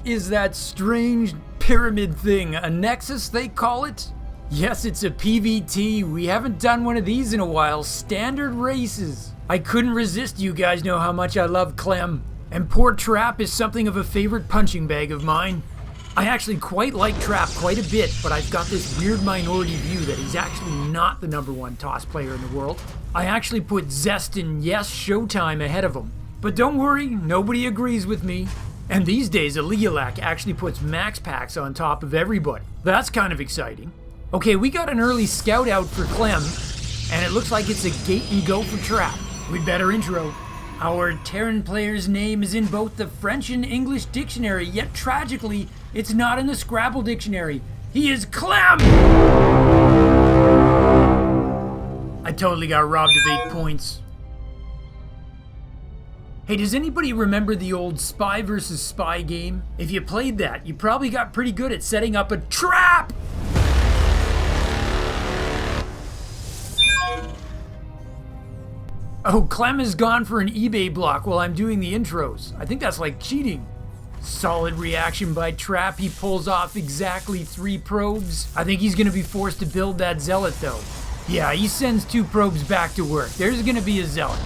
is that strange pyramid thing? A nexus, they call it? Yes, it's a PVT. We haven't done one of these in a while. Standard races. I couldn't resist. You guys know how much I love Clem. And poor Trap is something of a favorite punching bag of mine. I actually quite like Trap quite a bit, but I've got this weird minority view that he's actually not the #1 TOS player in the world. I actually put Zest and yes, Showtime ahead of him. But don't worry, nobody agrees with me. And these days, Elielak actually puts max packs on top of everybody. That's kind of exciting. Okay, we got an early scout out for Clem, and it looks like it's a gate and go for Trap. We'd better intro. Our Terran player's name is in both the French and English dictionary, yet tragically, it's not in the Scrabble dictionary. He is Clem! I totally got robbed of 8 points. Hey, does anybody remember the old Spy vs. Spy game? If you played that, you probably got pretty good at setting up a trap! Oh, Clem has gone for an eBay block while I'm doing the intros. I think that's like cheating. Solid reaction by Trap. He pulls off exactly 3 probes. I think he's going to be forced to build that Zealot though. Yeah, he sends 2 probes back to work. There's going to be a Zealot.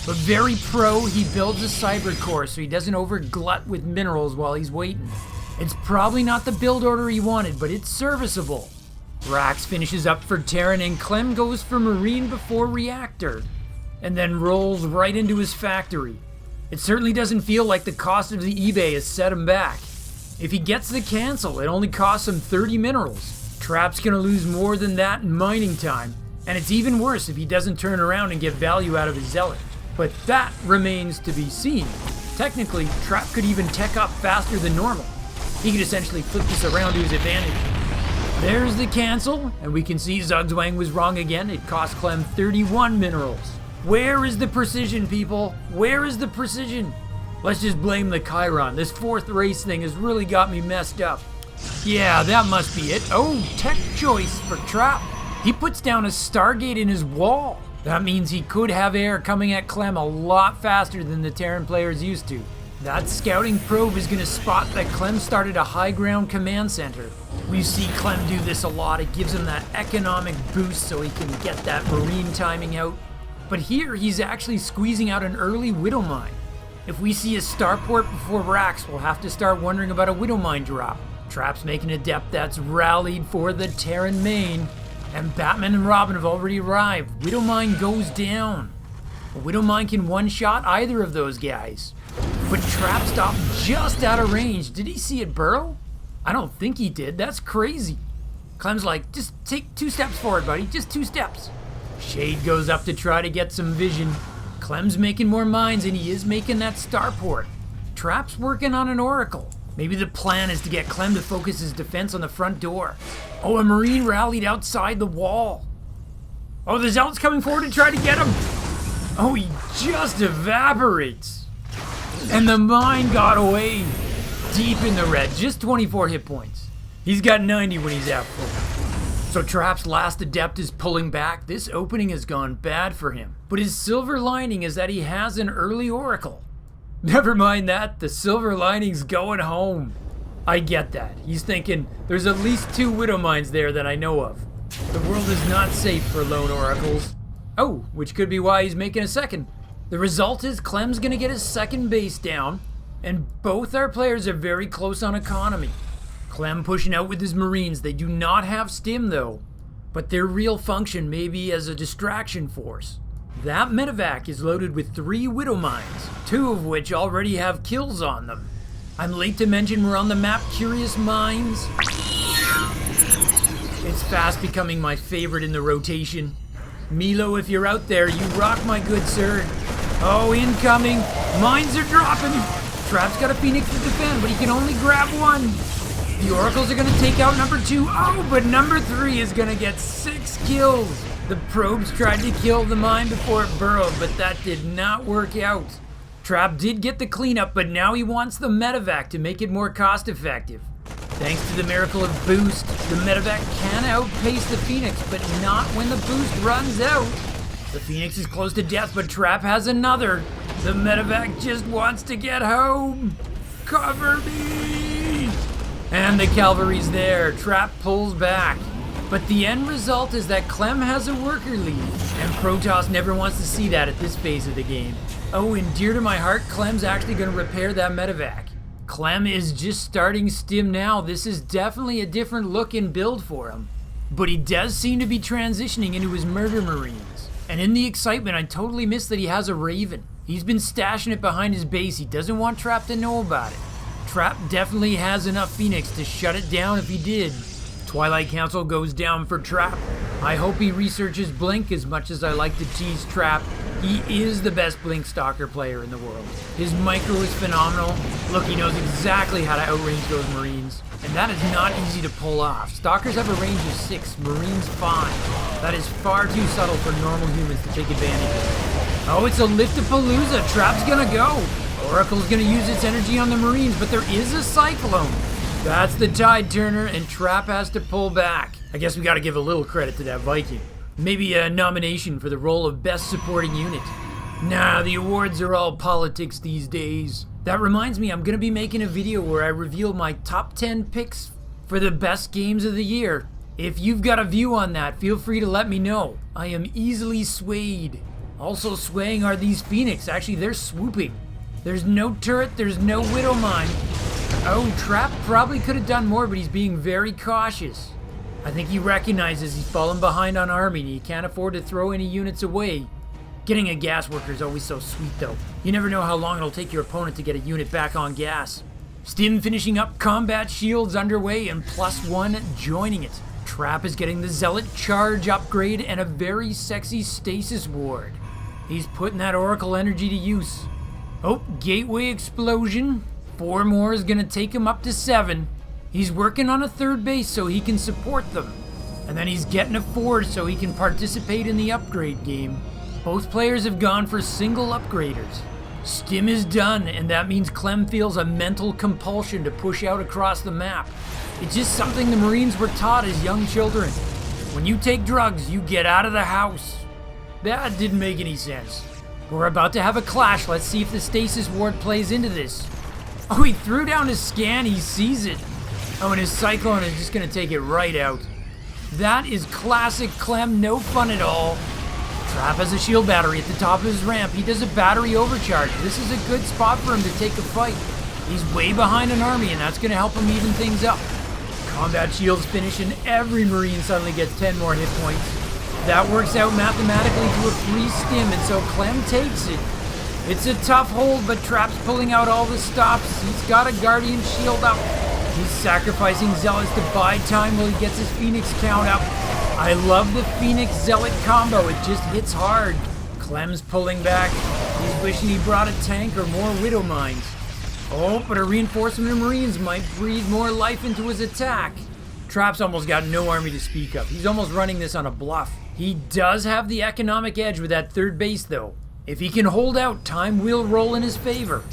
But very pro, he builds a Cyber Core so he doesn't overglut with minerals while he's waiting. It's probably not the build order he wanted, but it's serviceable. Rax finishes up for Terran and Clem goes for Marine before Reactor. And then rolls right into his factory. It certainly doesn't feel like the cost of the eBay has set him back. If he gets the cancel, it only costs him 30 minerals. Trap's gonna lose more than that in mining time, and it's even worse if he doesn't turn around and get value out of his Zealot. But that remains to be seen. Technically, Trap could even tech up faster than normal. He could essentially flip this around to his advantage. There's the cancel, and we can see Zugzwang was wrong again. It cost Clem 31 minerals. Where is the precision, people? Where is the precision? Let's just blame the Keiron. This 4th race thing has really got me messed up. Yeah, that must be it. Oh, tech choice for Trap. He puts down a Stargate in his wall. That means he could have air coming at Clem a lot faster than the Terran players used to. That scouting probe is going to spot that Clem started a high ground command center. We see Clem do this a lot. It gives him that economic boost so he can get that Marine timing out. But here, he's actually squeezing out an early Widow Mine. If we see a starport before Rax, we'll have to start wondering about a Widow Mine drop. Trap's making a depth that's rallied for the Terran main. And Batman and Robin have already arrived. Widow Mine goes down. A Widow Mine can one-shot either of those guys. But Trap stopped just out of range. Did he see it burrow? I don't think he did. That's crazy. Clem's like, just take 2 steps forward, buddy. Just 2 steps. Shade goes up to try to get some vision. Clem's making more mines and he is making that starport. Trap's working on an Oracle. Maybe the plan is to get Clem to focus his defense on the front door. Oh, a Marine rallied outside the wall. Oh, the Zealot's coming forward to try to get him. Oh, he just evaporates. And the mine got away. Deep in the red, just 24 hit points. He's got 90 when he's at full. So Trap's last adept is pulling back. This opening has gone bad for him. But his silver lining is that he has an early Oracle. Never mind that, the silver lining's going home. I get that. He's thinking, there's at least 2 Widow Mines there that I know of. The world is not safe for lone Oracles. Oh, which could be why he's making a second. The result is Clem's gonna get his second base down, and both our players are very close on economy. Clem pushing out with his Marines. They do not have stim though, but their real function may be as a distraction force. That medevac is loaded with 3 Widow Mines, 2 of which already have kills on them. I'm late to mention we're on the map Curious Mines. It's fast becoming my favorite in the rotation. Milo, if you're out there, you rock, my good sir. Oh, incoming. Mines are dropping. Trap's got a Phoenix to defend, but he can only grab 1. The Oracles are gonna take out number 2. Oh, but number 3 is gonna get 6 kills. The probes tried to kill the mine before it burrowed, but that did not work out. Trap did get the cleanup, but now he wants the medevac to make it more cost effective. Thanks to the miracle of boost, the medevac can outpace the Phoenix, but not when the boost runs out. The Phoenix is close to death, but Trap has another. The medevac just wants to get home. Cover me! And the cavalry's there. Trap pulls back. But the end result is that Clem has a worker lead, and Protoss never wants to see that at this phase of the game. Oh, and dear to my heart, Clem's actually going to repair that medevac. Clem is just starting stim now. This is definitely a different look and build for him. But he does seem to be transitioning into his murder marines. And in the excitement, I totally missed that he has a Raven. He's been stashing it behind his base. He doesn't want Trap to know about it. Trap definitely has enough Phoenix to shut it down if he did. Twilight Council goes down for Trap. I hope he researches Blink as much as I like to tease Trap. He is the best Blink Stalker player in the world. His micro is phenomenal. Look, he knows exactly how to outrange those Marines. And that is not easy to pull off. Stalkers have a range of 6, Marines 5. That is far too subtle for normal humans to take advantage of. Oh, it's a lift-a-palooza. Trap's gonna go. Oracle's gonna use its energy on the Marines, but there is a Cyclone. That's the tide turner, and Trap has to pull back. I guess we gotta give a little credit to that Viking. Maybe a nomination for the role of Best Supporting Unit. Nah, the awards are all politics these days. That reminds me, I'm gonna be making a video where I reveal my top 10 picks for the best games of the year. If you've got a view on that, feel free to let me know. I am easily swayed. Also swaying are these Phoenix. Actually, they're swooping. There's no turret, there's no Widow Mine. Oh, Trap probably could have done more, but he's being very cautious. I think he recognizes he's fallen behind on army and he can't afford to throw any units away. Getting a gas worker is always so sweet though. You never know how long it'll take your opponent to get a unit back on gas. Stim finishing up, combat shields underway, and +1 joining it. Trap is getting the Zealot charge upgrade and a very sexy stasis ward. He's putting that Oracle energy to use. Oh, gateway explosion. 4 more is gonna take him up to 7. He's working on a 3rd base so he can support them. And then he's getting a 4th so he can participate in the upgrade game. Both players have gone for single upgraders. Stim is done, and that means Clem feels a mental compulsion to push out across the map. It's just something the Marines were taught as young children. When you take drugs, you get out of the house. That didn't make any sense. We're about to have a clash. Let's see if the stasis ward plays into this. Oh, he threw down his scan. He sees it. Oh, and his Cyclone is just going to take it right out. That is classic Clem. No fun at all. Trap has a shield battery at the top of his ramp. He does a battery overcharge. This is a good spot for him to take a fight. He's way behind an army, and that's going to help him even things up. Combat shields finish, and every Marine suddenly gets 10 more hit points. That works out mathematically to a free stim, and so Clem takes it. It's a tough hold, but Trap's pulling out all the stops. He's got a Guardian shield up. He's sacrificing Zealots to buy time while he gets his Phoenix count up. I love the Phoenix Zealot combo. It just hits hard. Clem's pulling back. He's wishing he brought a tank or more Widow Mines. Oh, but a reinforcement of Marines might breathe more life into his attack. Trap's almost got no army to speak of. He's almost running this on a bluff. He does have the economic edge with that 3rd base, though. If he can hold out, time will roll in his favor.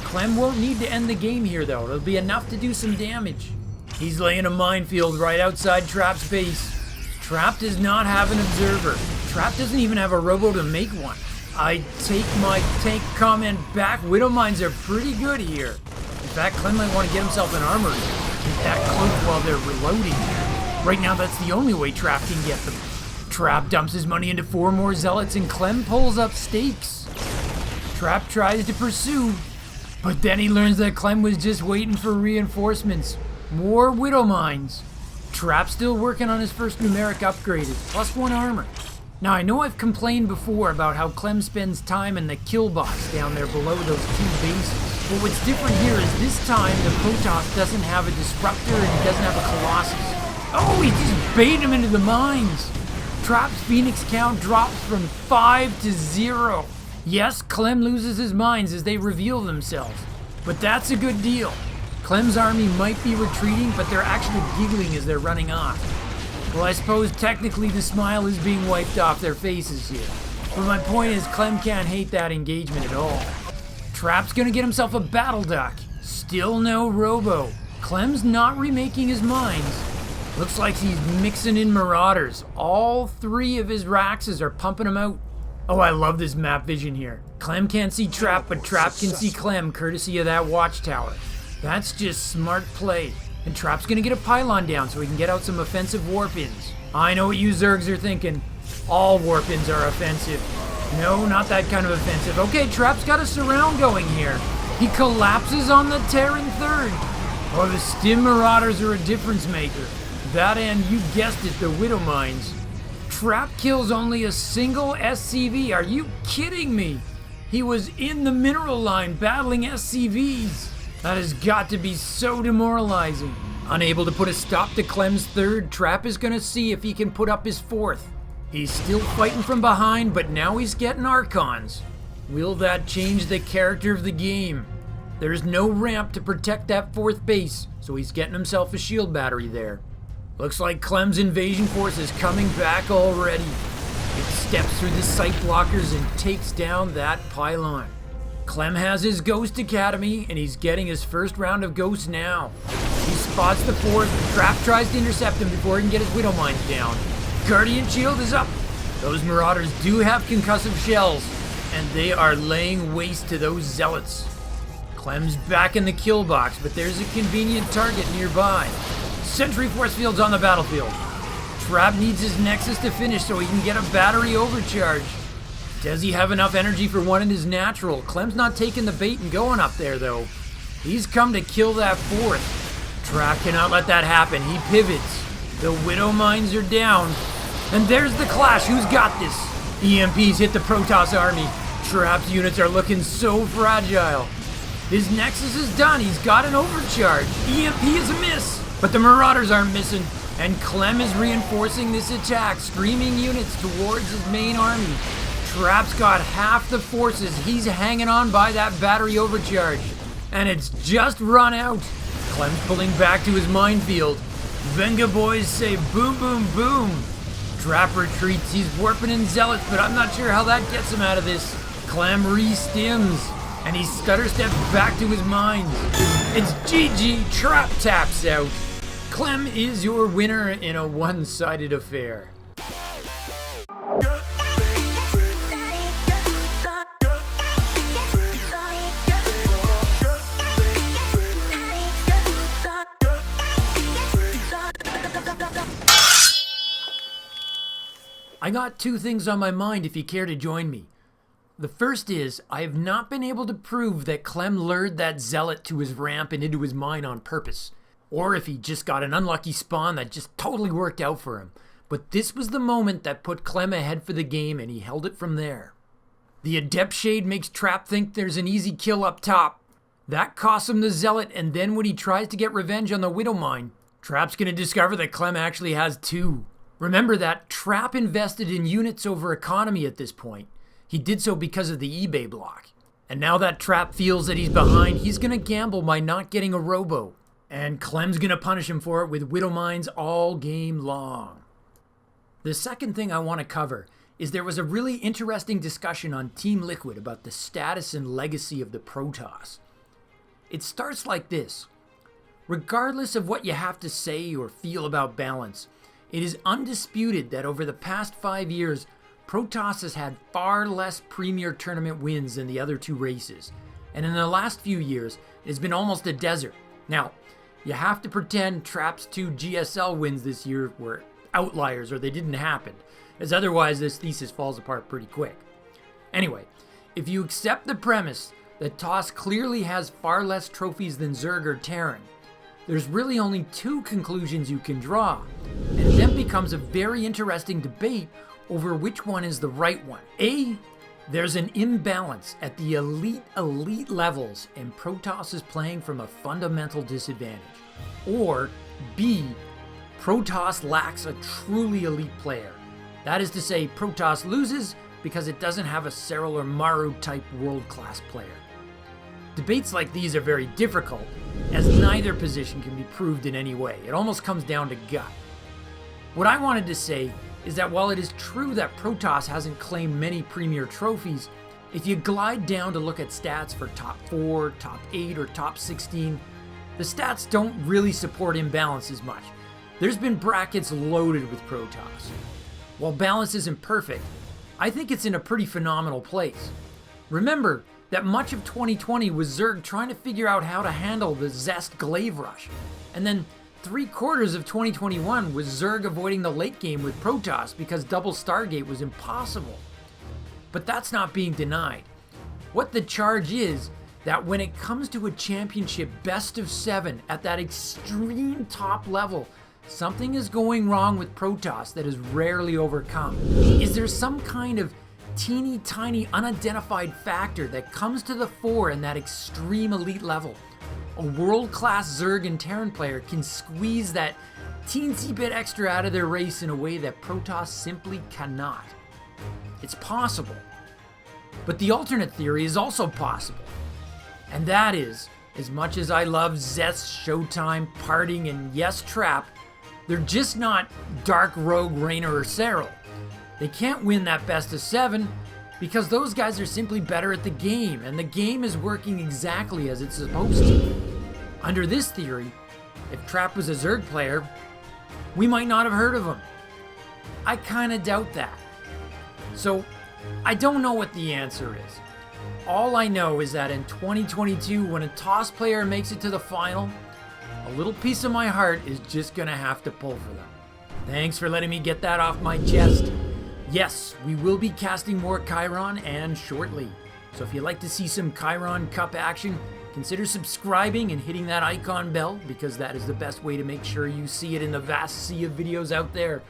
Clem won't need to end the game here, though. It'll be enough to do some damage. He's laying a minefield right outside Trap's base. Trap does not have an observer. Trap doesn't even have a robo to make one. I take my tank comment back. Widow Mines are pretty good here. In fact, Clem might want to get himself an armory. Keep that cloaked while they're reloading. Right now, that's the only way Trap can get them. Trap dumps his money into 4 more Zealots, and Clem pulls up stakes. Trap tries to pursue, but then he learns that Clem was just waiting for reinforcements. More Widow Mines. Trap's still working on his first numeric upgrade, +1 armor. Now, I know I've complained before about how Clem spends time in the kill box down there below those 2 bases. But what's different here is this time the Protoss doesn't have a Disruptor and he doesn't have a Colossus. Oh, he just baited him into the mines. Trap's Phoenix count drops from 5 to 0. Yes, Clem loses his mines as they reveal themselves, but that's a good deal. Clem's army might be retreating, but they're actually giggling as they're running off. Well, I suppose technically the smile is being wiped off their faces here. But my point is, Clem can't hate that engagement at all. Trap's gonna get himself a battle duck. Still no robo. Clem's not remaking his mines. Looks like he's mixing in Marauders. All 3 of his Raxes are pumping them out. Oh, I love this map vision here. Clem can't see Trap, but Trap can see Clem, courtesy of that watchtower. That's just smart play. And Trap's gonna get a pylon down so he can get out some offensive warp-ins. I know what you Zergs are thinking. All warp-ins are offensive. No, not that kind of offensive. Okay, Trap's got a surround going here. He collapses on the Terran third. Oh, the Stim Marauders are a difference maker. That and, you guessed it, the Widow Mines. Trap kills only a single SCV. Are you kidding me? He was in the mineral line battling SCVs. That has got to be so demoralizing. Unable to put a stop to Clem's third, Trap is gonna see if he can put up his fourth. He's still fighting from behind, but now he's getting Archons. Will that change the character of the game? There's no ramp to protect that fourth base, so he's getting himself a shield battery there. Looks like Clem's invasion force is coming back already. It steps through the sight blockers and takes down that pylon. Clem has his Ghost Academy, and he's getting his first round of Ghosts now. He spots the fourth, Trap tries to intercept him before he can get his Widow Mines down. Guardian Shield is up. Those Marauders do have concussive shells, and they are laying waste to those Zealots. Clem's back in the kill box, but there's a convenient target nearby. Sentry force fields on the battlefield. Trap needs his Nexus to finish so he can get a battery overcharge. Does he have enough energy for one in his natural? Clem's not taking the bait and going up there though. He's come to kill that fourth. Trap cannot let that happen. He pivots. The Widow Mines are down. And there's the clash. Who's got this? EMPs hit the Protoss army. Trap's units are looking so fragile. His Nexus is done. He's got an overcharge. EMP is a miss. But the Marauders aren't missing. And Clem is reinforcing this attack, streaming units towards his main army. Trap's got half the forces. He's hanging on by that battery overcharge. And it's just run out. Clem's pulling back to his minefield. Venga boys say boom, boom, boom. Trap retreats. He's warping in Zealots, but I'm not sure how that gets him out of this. Clem re-stims, and he stutter steps back to his mines. It's GG. Trap taps out. Clem is your winner in a one-sided affair. I got two things on my mind if you care to join me. The first is, I have not been able to prove that Clem lured that Zealot to his ramp and into his mine on purpose, or if he just got an unlucky spawn that just totally worked out for him. But this was the moment that put Clem ahead for the game, and he held it from there. The Adept Shade makes Trap think there's an easy kill up top. That costs him the Zealot, and then when he tries to get revenge on the Widow Mine, Trap's gonna discover that Clem actually has two. Remember that Trap invested in units over economy at this point. He did so because of the eBay block. And now that Trap feels that he's behind, he's gonna gamble by not getting a robo. And Clem's gonna punish him for it with Widow Mines all game long. The second thing I want to cover is there was a really interesting discussion on Team Liquid about the status and legacy of the Protoss. It starts like this. Regardless of what you have to say or feel about balance, it is undisputed that over the past 5 years, Protoss has had far less premier tournament wins than the other two races. And in the last few years, it has been almost a desert. Now, you have to pretend Trap's 2 GSL wins this year were outliers or they didn't happen, as otherwise this thesis falls apart pretty quick. Anyway, if you accept the premise that TOS clearly has far less trophies than Zerg or Terran, there's really only two conclusions you can draw, and it then becomes a very interesting debate over which one is the right one. A, there's an imbalance at the elite levels and Protoss is playing from a fundamental disadvantage. Or B, Protoss lacks a truly elite player. That is to say, Protoss loses because it doesn't have a Cyril or Maru type world-class player. Debates like these are very difficult, as neither position can be proved in any way. It almost comes down to gut. What I wanted to say is that while it is true that Protoss hasn't claimed many premier trophies, if you glide down to look at stats for top 4, top 8, or top 16, the stats don't really support imbalance as much. There's been brackets loaded with Protoss. While balance isn't perfect, I think it's in a pretty phenomenal place. Remember, that much of 2020 was Zerg trying to figure out how to handle the Zest Glaive Rush. And then 3/4 of 2021 was Zerg avoiding the late game with Protoss because double Stargate was impossible. But that's not being denied. What the charge is that when it comes to a championship best of 7 at that extreme top level, something is going wrong with Protoss that is rarely overcome. Is there some kind of teeny tiny unidentified factor that comes to the fore in that extreme elite level? A world-class Zerg and Terran player can squeeze that teensy bit extra out of their race in a way that Protoss simply cannot. It's possible. But the alternate theory is also possible. And that is, as much as I love Zest, Showtime, Parting, and yes, Trap, they're just not Dark Rogue, Raynor, or Serral. They can't win that best of 7 because those guys are simply better at the game, and the game is working exactly as it's supposed to. Under this theory, if Trap was a Zerg player, we might not have heard of him. I kinda doubt that. So, I don't know what the answer is. All I know is that in 2022, when a TOS player makes it to the final, a little piece of my heart is just gonna have to pull for them. Thanks for letting me get that off my chest. Yes, we will be casting more Keiron, and shortly. So if you'd like to see some Keiron Cup action, consider subscribing and hitting that icon bell, because that is the best way to make sure you see it in the vast sea of videos out there.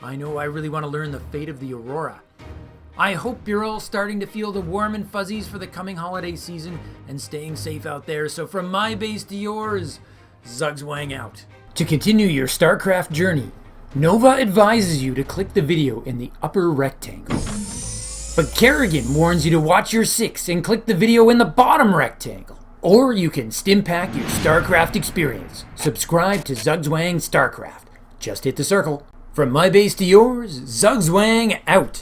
I know I really want to learn the fate of the Aurora. I hope you're all starting to feel the warm and fuzzies for the coming holiday season and staying safe out there. So from my base to yours, Zugzwang out. To continue your Starcraft journey, Nova advises you to click the video in the upper rectangle. But Kerrigan warns you to watch your 6 and click the video in the bottom rectangle. Or you can stimpack your Starcraft experience. Subscribe to Zugzwang Starcraft. Just hit the circle. From my base to yours, Zugzwang out.